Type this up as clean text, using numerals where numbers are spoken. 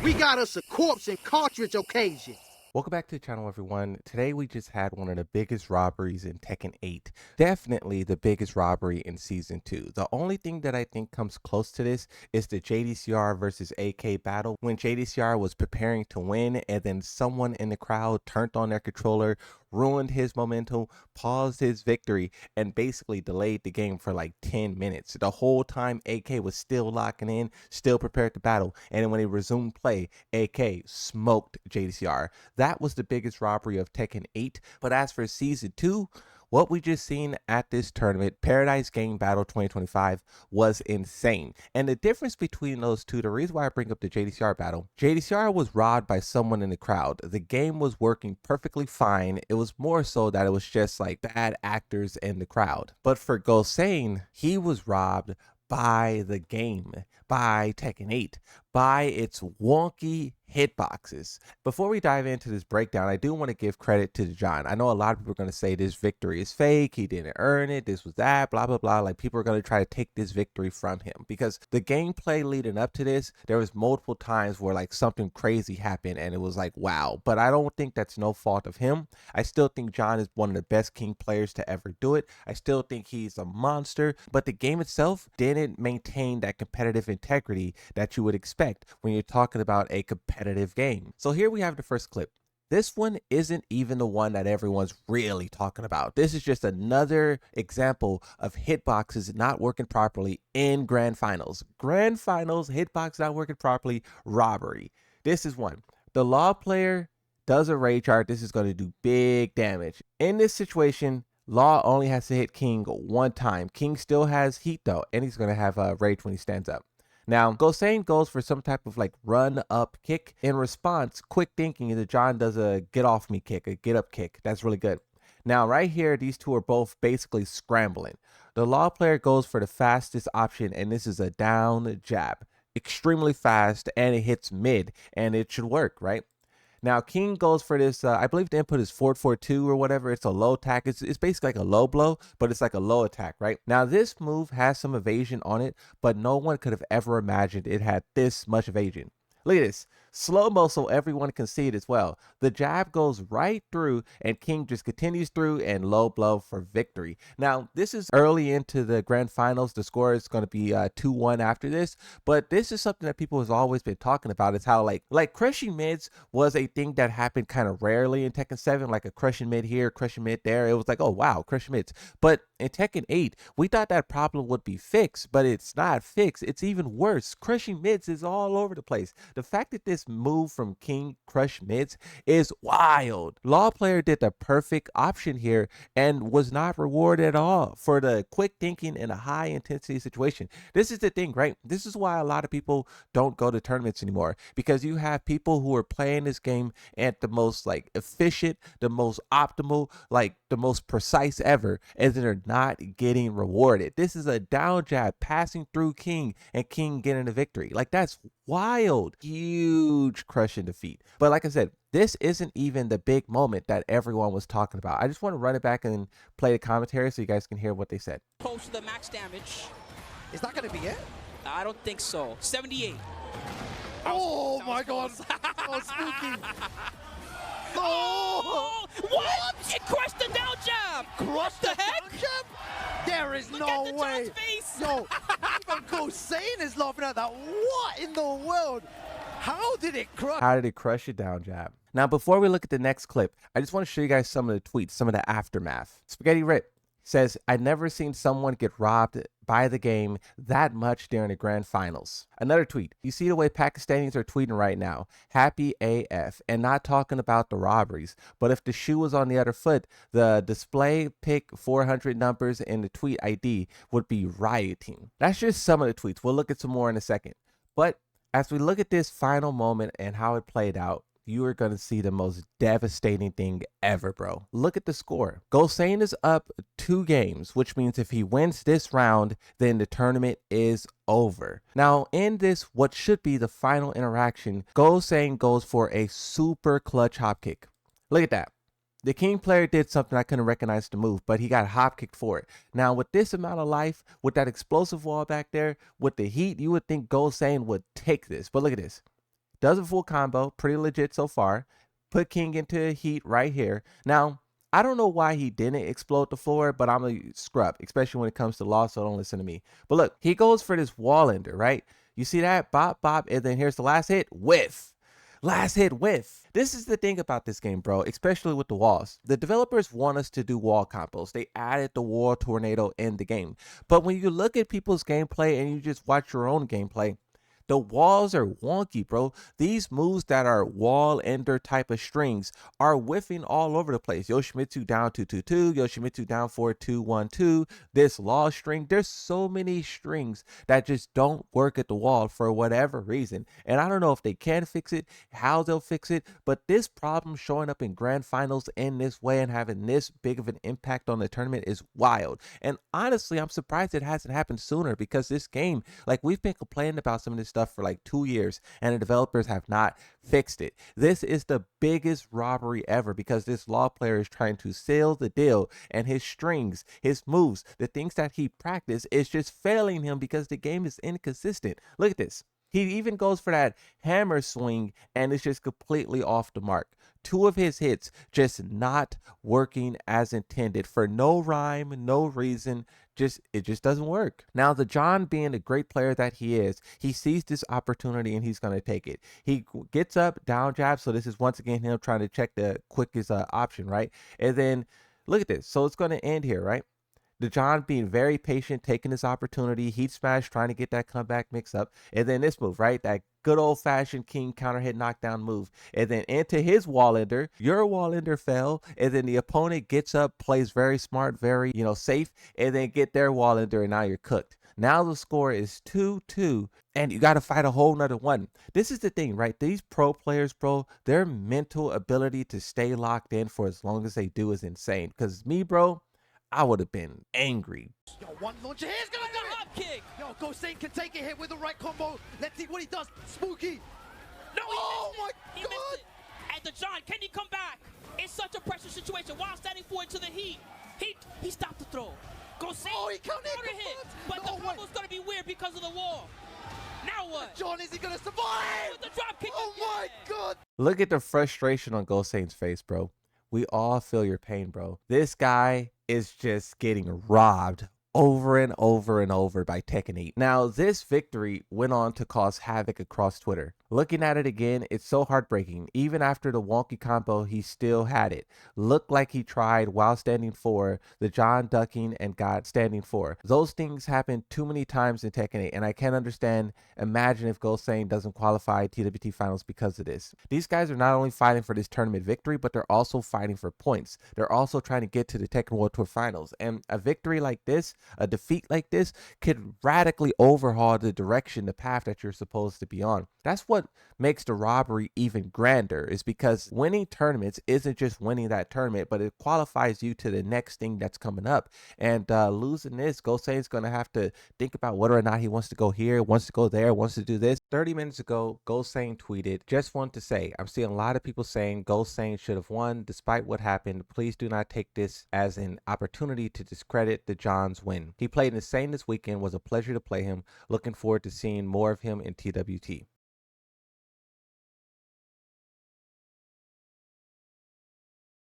We got us a corpse and cartridge occasion. Welcome back to the channel, everyone. Today we just had one of the biggest robberies in Tekken 8. Definitely the biggest robbery in Season 2. The only thing that I think comes close to this is the JDCR versus AK battle, when JDCR was preparing to win and then someone in the crowd turned on their controller, ruined his momentum, paused his victory, and basically delayed the game for like 10 minutes. The whole time AK was still locking in, still prepared to battle, and then when he resumed play, AK smoked JDCR. That was the biggest robbery of Tekken 8. But as for Season 2, what we just seen at this tournament, Paradise Game Battle 2025, was insane. And the difference between those two, the reason why I bring up the JDCR battle, JDCR was robbed by someone in the crowd. The game was working perfectly fine. It was more so that it was just like bad actors in the crowd. But for Gosane, he was robbed by the game, by Tekken 8, by its wonky hitboxes. Before we dive into this breakdown, I do want to give credit to John. I know a lot of people are going to say this victory is fake, he didn't earn it, this was that, blah, blah, blah. Like, people are going to try to take this victory from him because the gameplay leading up to this, there was multiple times where like something crazy happened and it was like, wow. But I don't think that's no fault of him. I still think John is one of the best King players to ever do it. I still think he's a monster, but the game itself didn't maintain that competitive integrity that you would expect when you're talking about a competitive game. So here we have the first clip. This one isn't even the one that everyone's really talking about. This is just another example of hitboxes not working properly in grand finals. Grand finals, hitbox not working properly, robbery. This is one. The Law player does a rage art. This is going to do big damage. In this situation, Law only has to hit King one time. King still has heat though, and he's going to have a rage when he stands up. Now, Gosane goes for some type of like run up kick. In response, quick thinking is that John does a get off me kick, a get up kick. That's really good. Now, right here, these two are both basically scrambling. The Law player goes for the fastest option, and this is a down jab. Extremely fast, and it hits mid, and it should work, right? Now, King goes for this, I believe the input is 442 or whatever. It's a low attack. It's basically like a low blow, but it's like a low attack, right? Now, this move has some evasion on it, but no one could have ever imagined it had this much evasion. Look at this. Slow-mo so everyone can see it as well. The jab goes right through and King just continues through and low blow for victory. Now, this is early into the grand finals. The score is going to be 2-1 after this, but this is something that people has always been talking about. Is how like crushing mids was a thing that happened kind of rarely in Tekken 7, like a crushing mid here, crushing mid there. It was like, oh wow, crushing mids. But in Tekken 8, we thought that problem would be fixed, but it's not fixed. It's even worse. Crushing mids is all over the place. The fact that this move from King crush mids is wild. Law player did the perfect option here and was not rewarded at all for the quick thinking in a high intensity situation. This is the thing, right? This is why a lot of people don't go to tournaments anymore, because you have people who are playing this game at the most like efficient, the most optimal, like the most precise ever, and they're not getting rewarded. This is a down jab passing through King and King getting a victory. Like, that's wild. Huge crushing defeat. But like I said, this isn't even the big moment that everyone was talking about. I just want to run it back and play the commentary so you guys can hear what they said. Close to the max damage. Is that going to be it? I don't think so. 78. Oh my god. Oh, spooky. Oh! What? It crushed the down jab! Crushed the heck? down jab? There is Look no at the way. John's face! Yo, even Gosane is laughing at that. What in the world? How did it crush? How did it crush it down jab? Now, before we look at the next clip, I just want to show you guys some of the tweets, some of the aftermath. Spaghetti Rip says, I've never seen someone get robbed by the game that much during the grand finals. Another tweet, you see the way Pakistanis are tweeting right now, happy AF, and not talking about the robberies, but if the shoe was on the other foot, the display pick 400 numbers in the tweet ID would be rioting. That's just some of the tweets. We'll look at some more in a second. But as we look at this final moment and how it played out, you are going to see the most devastating thing ever, bro. Look at the score. Gosane is up 2 games, which means if he wins this round, then the tournament is over. Now, in this, what should be the final interaction, Gosane goes for a super clutch hop kick. Look at that. The King player did something I couldn't recognize the move, but he got hop kicked for it. Now, with this amount of life, with that explosive wall back there, with the heat, you would think Gosane would take this. But look at this. does a full combo, pretty legit so far. Put King into heat right here. Now, I don't know why he didn't explode the floor, but I'm a scrub, especially when it comes to law, so don't listen to me. But look, he goes for this wall ender, right? You see that? Bop, bop, and then here's the last hit, whiff. Last hit whiff. This is the thing about this game, bro, especially with the walls. The developers want us to do wall combos. They added the wall tornado in the game. But when you look at people's gameplay and you just watch your own gameplay, the walls are wonky, bro. These moves that are wall ender type of strings are whiffing all over the place. Yoshimitsu down 2-2-2, Yoshimitsu down 4-2-1-2. This law string, there's so many strings that just don't work at the wall for whatever reason. And I don't know if they can fix it, how they'll fix it, but this problem showing up in grand finals in this way and having this big of an impact on the tournament is wild. And honestly, I'm surprised it hasn't happened sooner, because this game, like, we've been complaining about some of this stuff for like 2 years and the developers have not fixed it. This is the biggest robbery ever, because this law player is trying to seal the deal, and his strings, his moves, the things that he practiced is just failing him because the game is inconsistent. Look at this. He even goes for that hammer swing and it's just completely off the mark. 2 of his hits just not working as intended for no rhyme, no reason. It just doesn't work. Now, the John, being the great player that he is, he sees this opportunity and he's going to take it. He gets up, down jab. So this is once again him trying to check the quickest option, right? And then look at this. So it's going to end here, right? The John being very patient, taking this opportunity, heat smash, trying to get that comeback mix up. And then this move, right? That good old fashioned King counter hit knockdown move. And then into his wall ender. Your wall ender fell. And then the opponent gets up, plays very smart, very, safe. And then get their wall ender, and now you're cooked. Now the score is 2-2, and you got to fight a whole nother one. This is the thing, right? These pro players, bro, their mental ability to stay locked in for as long as they do is insane. Because me, bro, I would have been angry. Yo, one launcher here's gonna do it! Hop kick. Yo, Gosane can take a hit with the right combo. Let's see what he does. Spooky. No, Oh my he God! missed it. And the John, can he come back? It's such a pressure situation while standing forward to the heat. He stopped the throw. Gosane, Oh, he counter hit. confirmed. But No the way. combo's gonna be weird because of the wall. Now what? John, is he gonna survive? With the drop kick Oh my again. God! Look at the frustration on Gosane's face, bro. We all feel your pain, bro. This guy is just getting robbed over and over and over by Tekken 8. Now, this victory went on to cause havoc across Twitter. Looking at it again, it's so heartbreaking. Even after the wonky combo, he still had it. Looked like he tried while standing 4, the John ducking and got standing 4. Those things happen too many times in Tekken 8, and I can't imagine if Gosane doesn't qualify TWT finals because of this. These guys are not only fighting for this tournament victory, but they're also fighting for points. They're also trying to get to the Tekken World Tour finals. And a victory like this, a defeat like this, could radically overhaul the direction, the path that you're supposed to be on. That's what makes the robbery even grander, is because winning tournaments isn't just winning that tournament, but it qualifies you to the next thing that's coming up. And losing this, Gosane's going to have to think about whether or not he wants to go here, wants to go there, wants to do this. 30 minutes ago, Gosane tweeted, "Just want to say, I'm seeing a lot of people saying Gosane should have won despite what happened. Please do not take this as an opportunity to discredit the John's win. He played insane this weekend, was a pleasure to play him. Looking forward to seeing more of him in TWT."